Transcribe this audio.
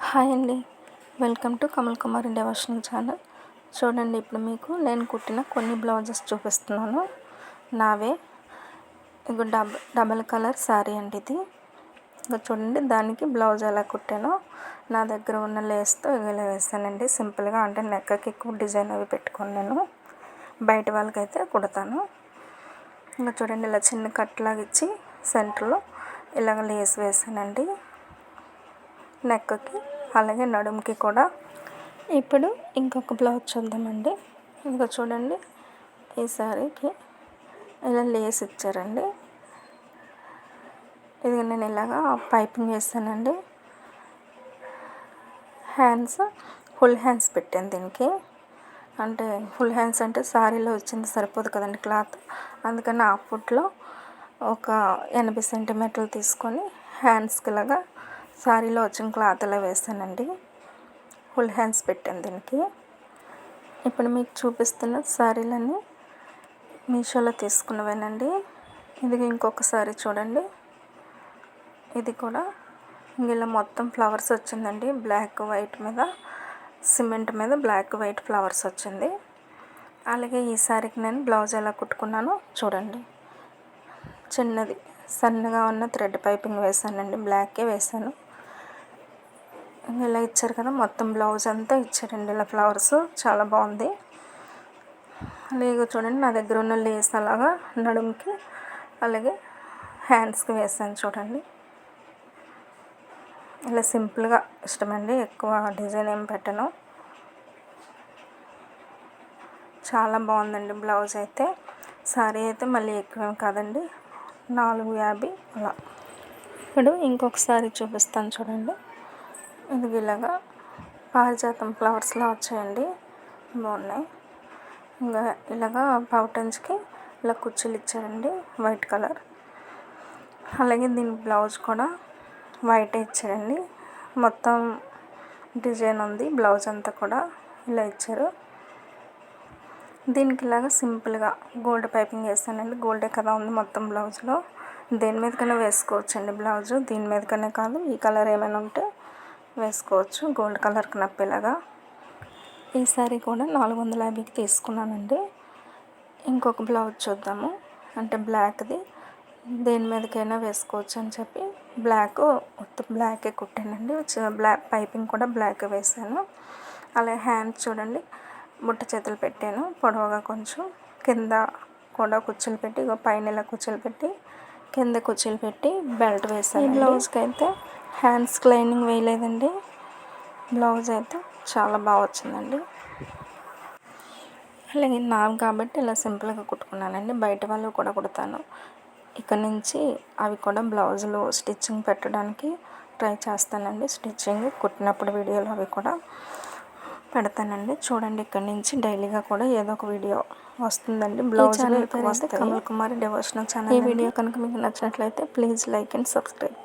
Hi అండి. Welcome to Kamal Kumari devotional channel. చూడండి, ఇప్పుడు మీకు నేను కుట్టిన కొన్ని బ్లౌజెస్ చూపిస్తున్నాను. నావే ఇగో డబల్ కలర్ శారీ అండి ఇది. ఇక చూడండి, దానికి బ్లౌజ్ ఎలా కుట్టానో నా దగ్గర ఉన్న లేస్తో ఇలా వేసానండి. సింపుల్గా, అంటే నెక్కకి ఎక్కువ డిజైన్ అవి పెట్టుకొని నేను బయట వాళ్ళకైతే కుడతాను. ఇంకా చూడండి, ఇలా చిన్న కట్లాగా ఇచ్చి సెంటర్లో ఇలాగ లేస్ వేసానండి నెక్కకి, అలాగే నడుముకి కూడా. ఇప్పుడు ఇంకొక బ్లౌజ్ చూద్దామండి. ఇంకా చూడండి, ఈ శారీకి ఇలా లేస్ ఇచ్చారండి. ఇది నేను ఇలాగా పైపింగ్ వేసానండి. హ్యాండ్స్ ఫుల్ హ్యాండ్స్ పెట్టాను దీనికి. అంటే ఫుల్ హ్యాండ్స్ అంటే శారీలో వచ్చింది సరిపోదు కదండి క్లాత్, అందుకని ఆ ఫుట్లో ఒక 80 సెంటీమీటర్లు తీసుకొని హ్యాండ్స్కి ఇలాగా శారీలో వచ్చిన క్లాత్ ఇలా వేసానండి. ఫుల్ హ్యాండ్స్ పెట్టాను దీనికి. ఇప్పుడు మీకు చూపిస్తున్న శారీలన్నీ మీషోలో తీసుకున్నవేనండి. ఇది ఇంకొక శారీ చూడండి, ఇది కూడా ఇలా మొత్తం ఫ్లవర్స్ వచ్చిందండి. బ్లాక్ వైట్ మీద, సిమెంట్ మీద బ్లాక్ వైట్ ఫ్లవర్స్ వచ్చింది. అలాగే ఈ శారీకి నేను బ్లౌజ్ ఎలా కుట్టుకున్నానో చూడండి. చిన్నది సన్నగా ఉన్న థ్రెడ్ పైపింగ్ వేసానండి, బ్లాకే వేసాను. ఇలా ఇచ్చారు కదా, మొత్తం బ్లౌజ్ అంతా ఇచ్చారండి ఇలా ఫ్లవర్స్, చాలా బాగుంది. అలాగే చూడండి, నా దగ్గర ఉన్న లేస్ అలాగా నడుముకి అలాగే హ్యాండ్స్కి వేసాను చూడండి. ఇలా సింపుల్గా ఇష్టమండి, ఎక్కువ డిజైన్ ఏం పెట్టను. చాలా బాగుందండి బ్లౌజ్ అయితే. శారీ అయితే మళ్ళీ ఎక్కువేం కాదండి, 450 అలా. ఇప్పుడు ఇంకొక శారీ చూపిస్తాను చూడండి. ఇది ఇలాగా పారిజాతం ఫ్లవర్స్లా వచ్చాయండి, బాగున్నాయి. ఇంకా ఇలాగా పౌటన్స్కి ఇలా కుర్చీలు ఇచ్చారండి, వైట్ కలర్. అలాగే దీని బ్లౌజ్ కూడా వైట్ ఇచ్చారండి, మొత్తం డిజైన్ ఉంది బ్లౌజ్ అంతా కూడా ఇలా ఇచ్చారు. దీనికి ఇలాగా సింపుల్గా గోల్డ్ పైపింగ్ వేసానండి. గోల్డే కదా ఉంది మొత్తం బ్లౌజ్లో. దేని మీదకైనా వేసుకోవచ్చండి బ్లౌజు, దీని మీదకనే కాదు, ఈ కలర్ ఏమైనా ఉంటే వేసుకోవచ్చు, గోల్డ్ కలర్కి నప్పేలాగా. ఈ శారీ కూడా 450కి తీసుకున్నానండి. ఇంకొక బ్లౌజ్ చూద్దాము. అంటే బ్లాక్ది, దేని మీదకైనా వేసుకోవచ్చు అని చెప్పి మొత్తం బ్లాకే కుట్టానండి. బ్లాక్ పైపింగ్ కూడా బ్లాక్ వేసాను. అలాగే హ్యాండ్స్ చూడండి, బుట్ట చేతులు పెట్టాను పొడవుగా, కొంచెం కింద కూడా కుచ్చులు పెట్టి, పైన ఇలా కుచ్చులు పెట్టి, కింద కుచ్చులు పెట్టి బెల్ట్ వేసాను. ఈ బ్లౌజ్కి అయితే హ్యాండ్స్కి లైనింగ్ వేయలేదండి. బ్లౌజ్ అయితే చాలా బాగా వచ్చిందండి. అలాగే నాకు కాబట్టి ఇలా సింపుల్గా కుట్టుకున్నానండి. బయట వాళ్ళు కూడా కుడతాను. ఇక్కడ నుంచి అవి కూడా బ్లౌజులు స్టిచ్చింగ్ పెట్టడానికి ట్రై చేస్తానండి. స్టిచ్చింగ్ కుట్టినప్పుడు వీడియోలు అవి కూడా పెడతానండి. చూడండి, ఇక్కడ నుంచి డైలీగా కూడా ఏదో ఒక వీడియో వస్తుందండి. బ్లౌజ్ కమల్ కుమారి డివోషనల్ ఛానల్. ఈ వీడియో కనుక మీకు నచ్చినట్లయితే ప్లీజ్ లైక్ అండ్ సబ్స్క్రైబ్.